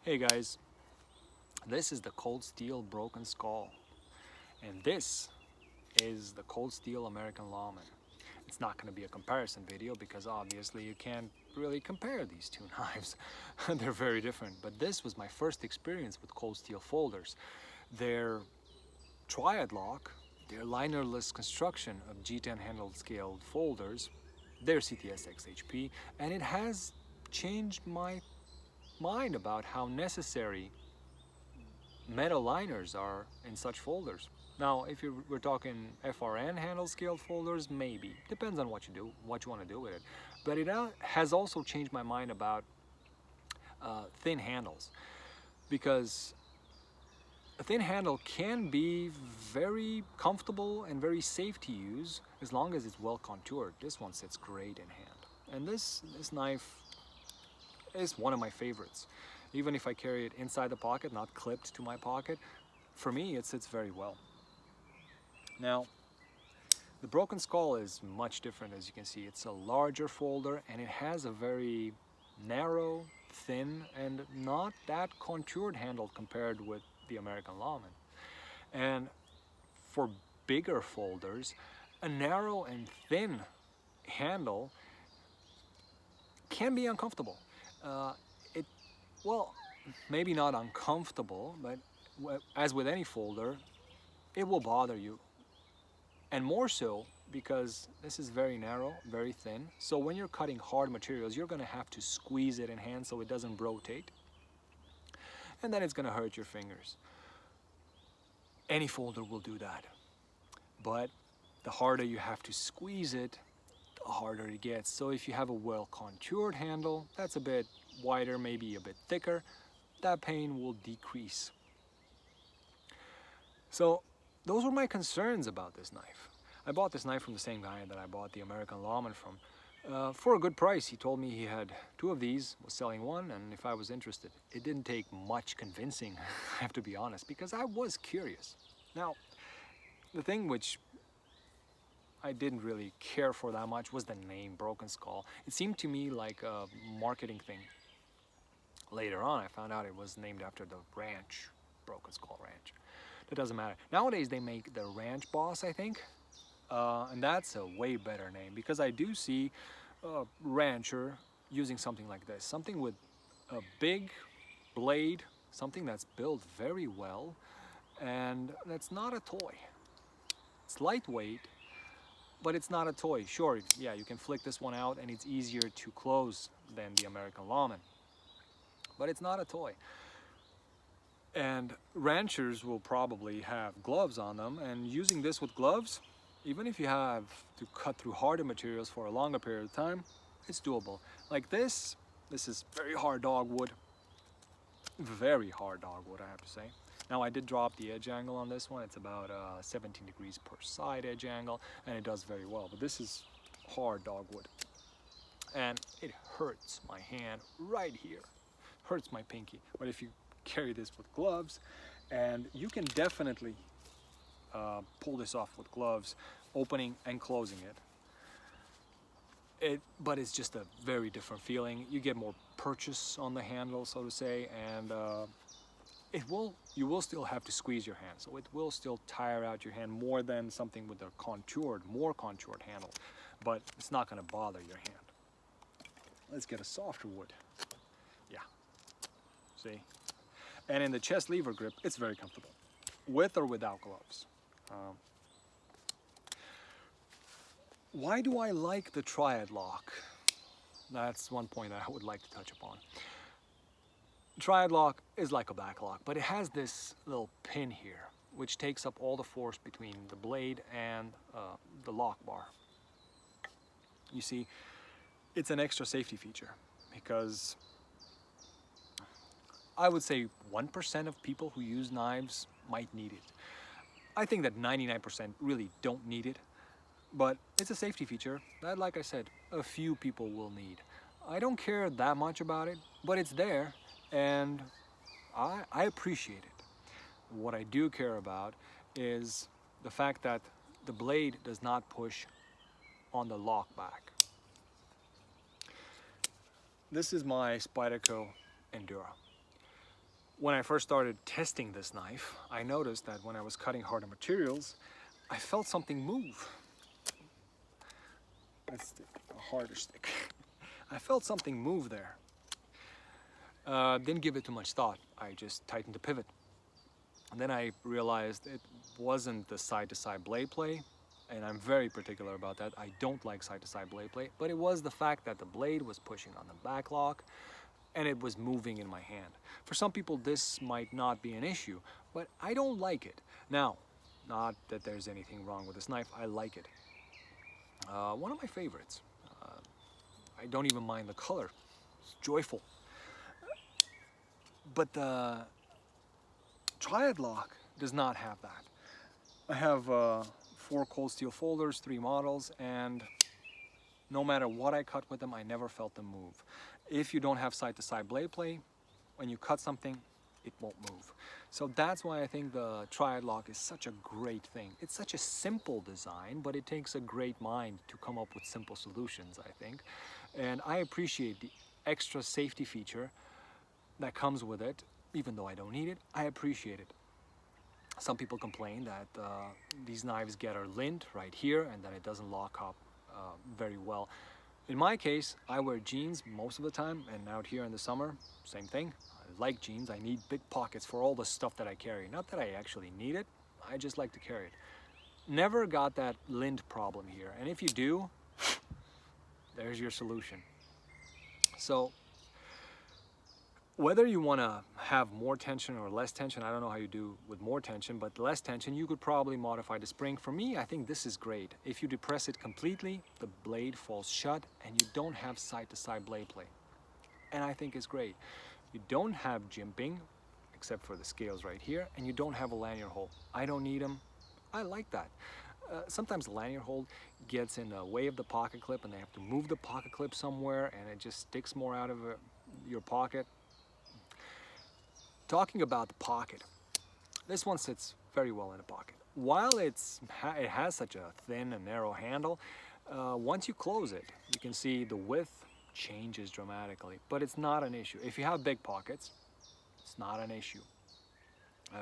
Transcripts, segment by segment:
Hey guys, this is the Cold Steel Broken Skull, and this is the Cold Steel American Lawman. It's not going to be a comparison video because obviously you can't really compare these two knives. They're very different, but this was my first experience with Cold Steel folders. Their triad lock, their linerless construction of G10 handled scaled folders, their CTS XHP, and it has changed my mind about how necessary metal liners are in such folders. Now, if we're talking FRN handle scaled folders, maybe. Depends on what you do, what you want to do with it. But it has also changed my mind about thin handles, because a thin handle can be very comfortable and very safe to use as long as it's well contoured. This one sits great in hand. And this knife is one of my favorites. Even if I carry it inside the pocket, not clipped to my pocket, for me it sits very well. Now, the Broken Skull is much different. As you can see, it's a larger folder and it has a very narrow, thin, and not that contoured handle compared with the American Lawman. And for bigger folders, a narrow and thin handle can be uncomfortable. Well, maybe not uncomfortable, but as with any folder, it will bother you. And more so because this is very narrow, very thin. So when you're cutting hard materials, you're going to have to squeeze it in hand so it doesn't rotate. And then it's going to hurt your fingers. Any folder will do that. But the harder you have to squeeze it, the harder it gets. So if you have a well contoured handle, that's a bit wider, maybe a bit thicker, that pain will decrease. So those were my concerns about this knife. I bought this knife from the same guy that I bought the American Lawman from for a good price. He told me he had 2 of these, was selling one, and if I was interested. It didn't take much convincing, I have to be honest, because I was curious. Now, the thing which I didn't really care for that much was the name Broken Skull. It seemed to me like a marketing thing. Later on, I found out it was named after the ranch, Broken Skull Ranch. That doesn't matter. Nowadays, they make the Ranch Boss, I think, and that's a way better name, because I do see a rancher using something like this, something with a big blade, something that's built very well, and that's not a toy. It's lightweight, but it's not a toy. Sure, yeah, you can flick this one out and it's easier to close than the American Lawman, but it's not a toy. And ranchers will probably have gloves on them, and using this with gloves, even if you have to cut through harder materials for a longer period of time, it's doable. Like this is very hard dogwood. Very hard dogwood, I have to say. Now, I did drop the edge angle on this one. It's about 17 degrees per side edge angle, and it does very well. But this is hard dogwood. And it hurts my hand right here. Hurts my pinky. But if you carry this with gloves, and you can definitely pull this off with gloves, opening and closing it. But it's just a very different feeling. You get more purchase on the handle, so to say, and you will still have to squeeze your hand, so it will still tire out your hand more than something with a more contoured handle, but it's not going to bother your hand. Let's get a softer wood. Yeah, see? And in the chest lever grip, it's very comfortable, with or without gloves. Why do I like the triad lock? That's one point that I would like to touch upon. Triad lock is like a back lock, but it has this little pin here, which takes up all the force between the blade and the lock bar. You see, it's an extra safety feature, because I would say 1% of people who use knives might need it. I think that 99% really don't need it, but it's a safety feature that, like I said, a few people will need. I don't care that much about it, but it's there, and I appreciate it. What I do care about is the fact that the blade does not push on the lock back. This is my Spyderco Endura. When I first started testing this knife, I noticed that when I was cutting harder materials, I felt something move. Let's stick a harder stick. I felt something move there. Didn't give it too much thought. I just tightened the pivot. And then I realized it wasn't the side-to-side blade play, and I'm very particular about that. I don't like side-to-side blade play, but it was the fact that the blade was pushing on the back lock and it was moving in my hand. For some people, this might not be an issue, but I don't like it. Now, not that there's anything wrong with this knife, I like it. One of my favorites. I don't even mind the color. It's joyful. But the Triad lock does not have that. I have 4 cold steel folders, 3 models, and no matter what I cut with them, I never felt them move. If you don't have side-to-side blade play, when you cut something, it won't move. So that's why I think the Triad lock is such a great thing. It's such a simple design, but it takes a great mind to come up with simple solutions, I think. And I appreciate the extra safety feature that comes with it. Even though I don't need it, I appreciate it. Some people complain that these knives get a lint right here and that it doesn't lock up very well. In my case, I wear jeans most of the time, and out here in the summer, same thing. I like jeans. I need big pockets for all the stuff that I carry. Not that I actually need it, I just like to carry it. Never got that lint problem here, and if you do, there's your solution. So whether you want to have more tension or less tension, I don't know how you do with more tension, but less tension, you could probably modify the spring. For me, I think this is great. If you depress it completely, the blade falls shut and you don't have side-to-side blade play. And I think it's great. You don't have jimping, except for the scales right here, and you don't have a lanyard hole. I don't need them. I like that. Sometimes the lanyard hole gets in the way of the pocket clip and they have to move the pocket clip somewhere and it just sticks more out of your pocket. Talking about the pocket, this one sits very well in the pocket. While it has such a thin and narrow handle, once you close it, you can see the width changes dramatically, but it's not an issue. If you have big pockets, it's not an issue.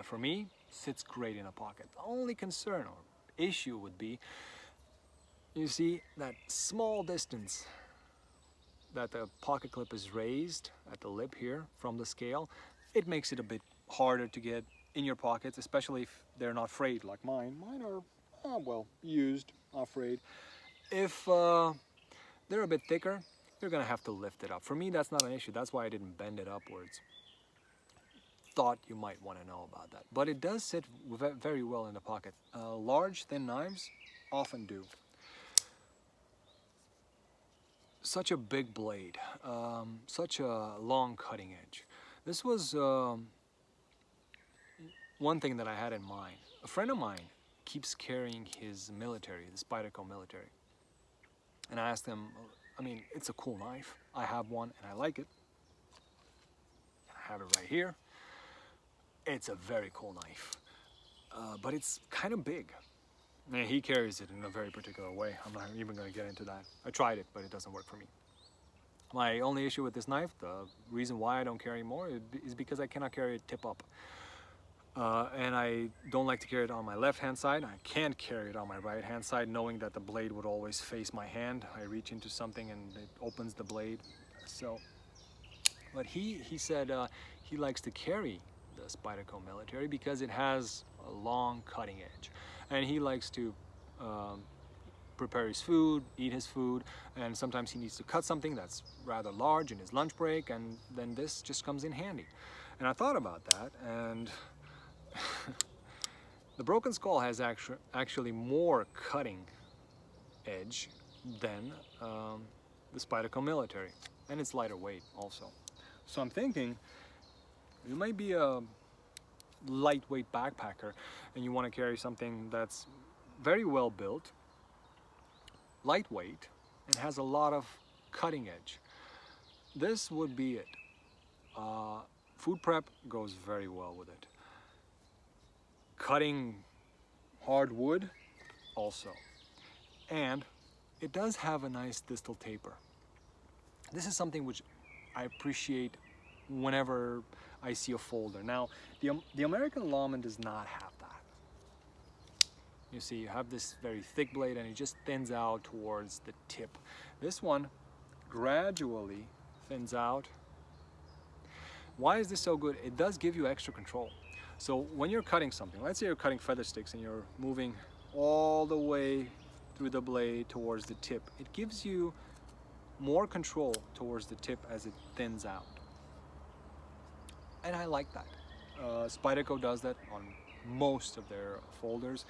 For me, sits great in a pocket. The only concern or issue would be, you see that small distance that the pocket clip is raised at the lip here from the scale. It makes it a bit harder to get in your pockets, especially if they're not frayed like mine. Mine are, well, used, not frayed. If they're a bit thicker, you're gonna have to lift it up. For me, that's not an issue. That's why I didn't bend it upwards. Thought you might want to know about that. But it does sit very well in the pocket. Large, thin knives often do. Such a big blade, such a long cutting edge. This was one thing that I had in mind. A friend of mine keeps carrying his military, the Spyderco military. And I asked him, I mean, it's a cool knife. I have one and I like it. I have it right here. It's a very cool knife, but it's kind of big. And he carries it in a very particular way. I'm not even going to get into that. I tried it, but it doesn't work for me. My only issue with this knife, the reason why I don't carry more, is because I cannot carry it tip up. And I don't like to carry it on my left-hand side. I can't carry it on my right-hand side, knowing that the blade would always face my hand. I reach into something and it opens the blade. So, but he said he likes to carry the Spyderco military because it has a long cutting edge. And he likes to prepare his food, eat his food, and sometimes he needs to cut something that's rather large in his lunch break, and then this just comes in handy. And I thought about that, and the Broken Skull has actually more cutting edge than the Spyderco military, and it's lighter weight also. So I'm thinking you might be a lightweight backpacker and you want to carry something that's very well built, lightweight, and has a lot of cutting edge. This would be it. Food prep goes very well with it. Cutting hardwood also. And it does have a nice distal taper. This is something which I appreciate whenever I see a folder. Now, the American Lawman does not have that. You see, you have this very thick blade and it just thins out towards the tip. This one gradually thins out. Why is this so good? It does give you extra control. So when you're cutting something, let's say you're cutting feather sticks and you're moving all the way through the blade towards the tip, it gives you more control towards the tip as it thins out. And I like that. Spyderco does that on most of their folders,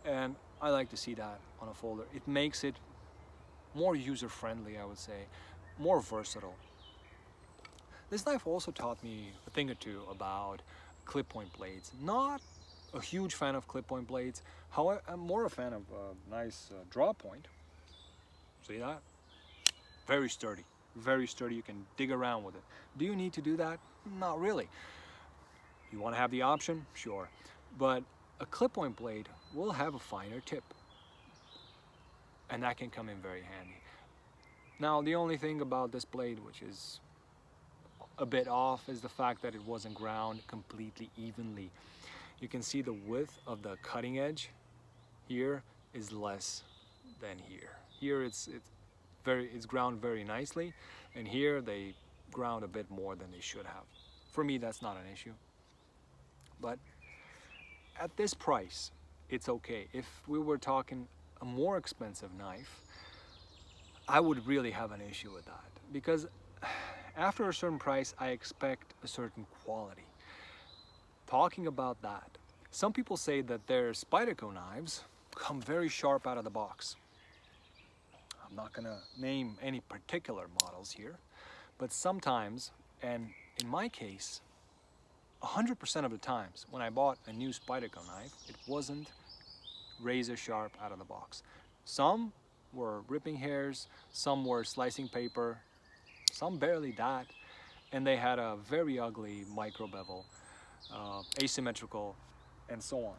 and I like to see that on a folder. It makes it more user-friendly, I would say, more versatile. This knife also taught me a thing or two about clip point blades. Not a huge fan of clip point blades, however, I'm more a fan of a nice draw point. See that? Very sturdy, very sturdy. You can dig around with it. Do you need to do that? Not really. You want to have the option? Sure. But a clip point blade will have a finer tip, and that can come in very handy. Now, the only thing about this blade which is a bit off is the fact that it wasn't ground completely evenly. You can see the width of the cutting edge here is less than here. Here it's ground very nicely, and here they ground a bit more than they should have. For me, that's not an issue. But at this price, it's okay. If we were talking a more expensive knife, I would really have an issue with that, because after a certain price, I expect a certain quality. Talking about that, some people say that their Spyderco knives come very sharp out of the box. I'm not gonna name any particular models here, but sometimes, and in my case, 100% of the times when I bought a new Spyderco knife, it wasn't razor sharp out of the box. Some were ripping hairs, some were slicing paper, some barely that, and they had a very ugly micro bevel, asymmetrical, and so on.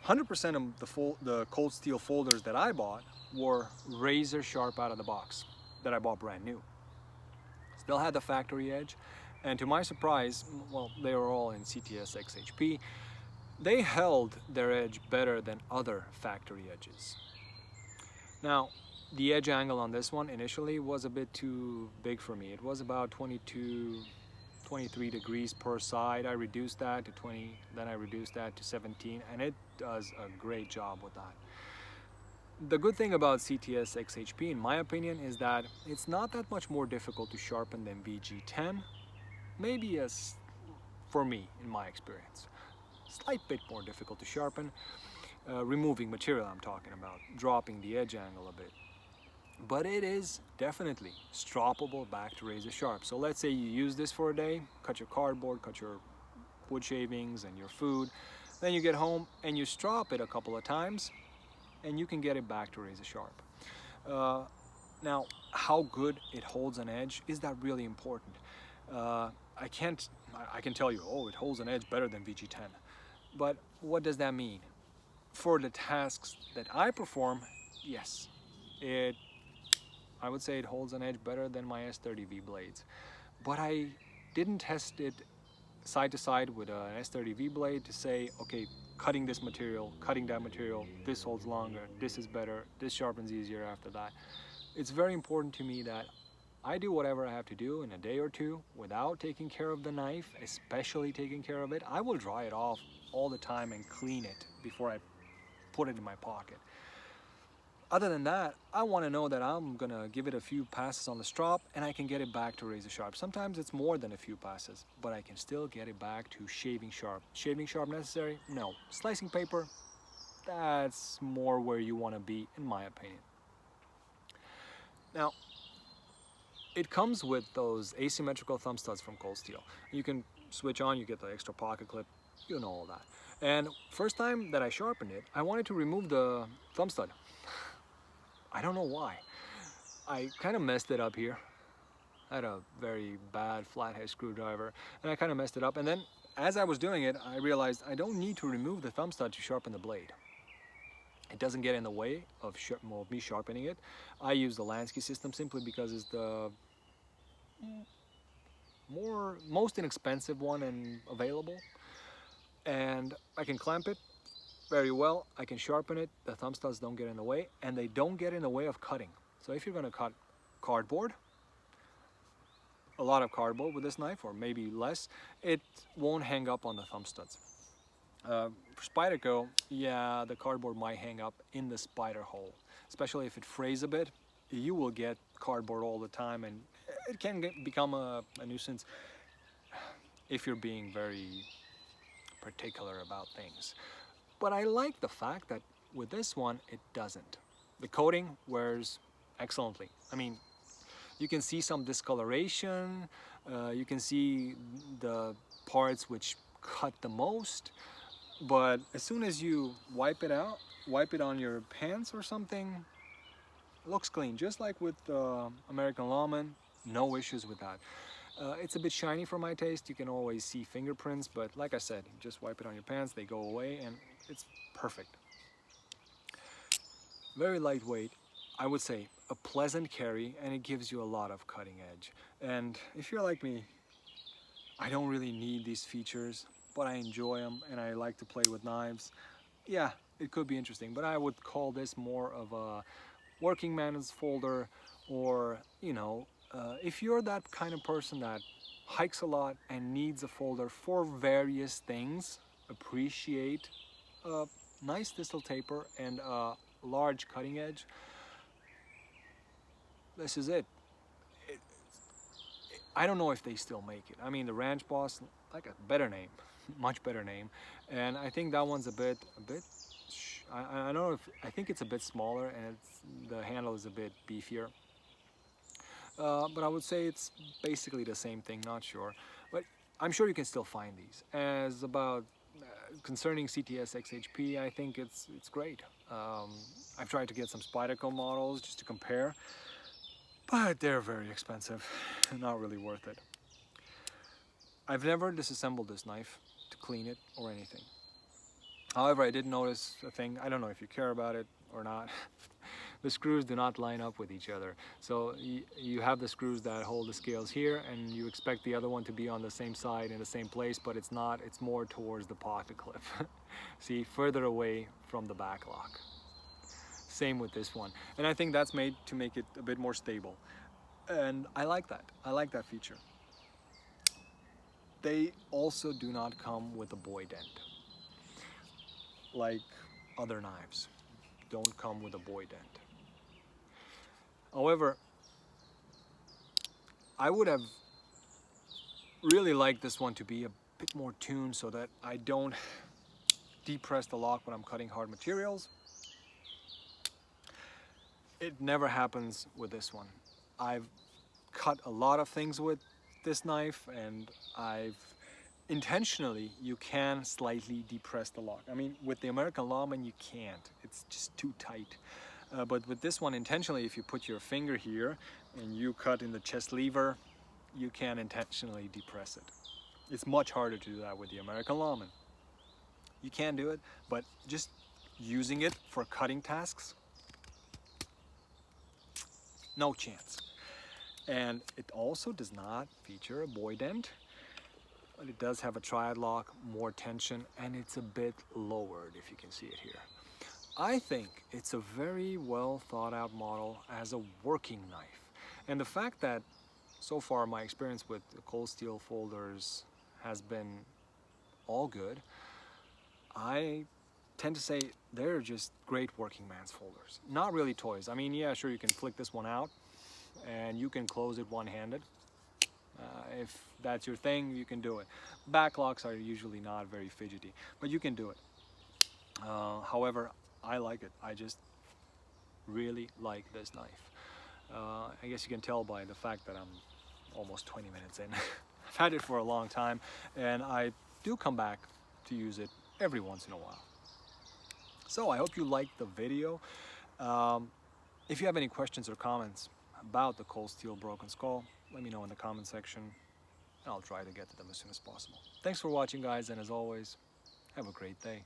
100% of the cold steel folders that I bought were razor sharp out of the box, that I bought brand new. Still had the factory edge, and to my surprise, well, they were all in CTS XHP. They held their edge better than other factory edges. Now, the edge angle on this one initially was a bit too big for me. It was about 22, 23 degrees per side. I reduced that to 20, then I reduced that to 17, and it does a great job with that. The good thing about CTS XHP, in my opinion, is that it's not that much more difficult to sharpen than VG10. Maybe for me, in my experience, slight bit more difficult to sharpen. Removing material I'm talking about, dropping the edge angle a bit. But it is definitely stroppable back to razor sharp. So let's say you use this for a day, cut your cardboard, cut your wood shavings and your food, then you get home and you strop it a couple of times and you can get it back to razor sharp. Now, how good it holds an edge, is that really important? I can tell you, oh, it holds an edge better than VG10. But what does that mean? For the tasks that I perform, yes, I would say it holds an edge better than my S30V blades. But I didn't test it side to side with an S30V blade to say, okay, cutting this material, cutting that material, this holds longer, this is better, this sharpens easier after that. It's very important to me that I do whatever I have to do in a day or two without taking care of the knife, especially taking care of it. I will dry it off all the time and clean it before I put it in my pocket. Other than that, I want to know that I'm gonna give it a few passes on the strop and I can get it back to razor sharp. Sometimes it's more than a few passes, but I can still get it back to shaving sharp. Shaving sharp necessary? No. Slicing paper? That's more where you want to be, in my opinion. Now, it comes with those asymmetrical thumb studs from Cold Steel. You can switch on, you get the extra pocket clip, you know all that. And first time that I sharpened it, I wanted to remove the thumb stud. I don't know why. I kind of messed it up here. I had a very bad flathead screwdriver, and I kind of messed it up. And then, as I was doing it, I realized I don't need to remove the thumb stud to sharpen the blade. It doesn't get in the way of me sharpening it. I use the Lansky system simply because it's the most inexpensive one and available. And I can clamp it very well. I can sharpen it. The thumb studs don't get in the way, and they don't get in the way of cutting. So if you're going to cut cardboard, a lot of cardboard with this knife, or maybe less, it won't hang up on the thumb studs. For Spyderco, yeah, the cardboard might hang up in the spider hole, especially if it frays a bit. You will get cardboard all the time, and it can become a nuisance if you're being very particular about things. But I like the fact that with this one, it doesn't. The coating wears excellently. I mean, you can see some discoloration, you can see the parts which cut the most, but as soon as you wipe it out, wipe it on your pants or something, it looks clean. Just like with American Lawman, no issues with that. It's a bit shiny for my taste. You can always see fingerprints, but like I said, just wipe it on your pants, they go away, and it's perfect. Very lightweight, I would say a pleasant carry, and it gives you a lot of cutting edge. And if you're like me, I don't really need these features, but I enjoy them and I like to play with knives. Yeah, it could be interesting, but I would call this more of a working man's folder, or, you know, if you're that kind of person that hikes a lot and needs a folder for various things, appreciate a nice distal taper and a large cutting edge, this is it. I don't know if they still make it. I mean, the Ranch Boss, like a better name, much better name, and I think that one's a bit. I don't know if I think it's a bit smaller, and the handle is a bit beefier. But I would say it's basically the same thing. Not sure, but I'm sure you can still find these. As about concerning CTS XHP, I think it's great. I've tried to get some Spyderco models just to compare, but they're very expensive, not really worth it. I've never disassembled this knife to clean it or anything. However, I did notice a thing. I don't know if you care about it or not. The screws do not line up with each other. So you have the screws that hold the scales here, and you expect the other one to be on the same side in the same place, but it's not. It's more towards the pocket clip. See, further away from the back lock. Same with this one. And I think that's made to make it a bit more stable. And I like that. I like that feature. They also do not come with a boy dent, like other knives don't come with a boy dent. However, I would have really liked this one to be a bit more tuned so that I don't depress the lock when I'm cutting hard materials. It never happens with this one. I've cut a lot of things with this knife, and intentionally, you can slightly depress the lock. I mean, with the American Lawman, you can't. It's just too tight. But with this one, intentionally, if you put your finger here and you cut in the chest lever, you can intentionally depress it. It's much harder to do that with the American Lawman. You can do it, but just using it for cutting tasks, no chance. And it also does not feature a boy dent, but it does have a triad lock, more tension, and it's a bit lowered, if you can see it here. I think it's a very well thought out model as a working knife. And the fact that so far my experience with the cold steel folders has been all good, I tend to say they're just great working man's folders. Not really toys. I mean, yeah, sure, you can flick this one out and you can close it one-handed. If that's your thing, you can do it. Back locks are usually not very fidgety, but you can do it. However, I like it. I just really like this knife. I guess you can tell by the fact that I'm almost 20 minutes in. I've had it for a long time, and I do come back to use it every once in a while. So I hope you liked the video. If you have any questions or comments about the cold steel broken skull, let me know in the comment section, and I'll try to get to them as soon as possible. Thanks for watching, guys, and as always, have a great day.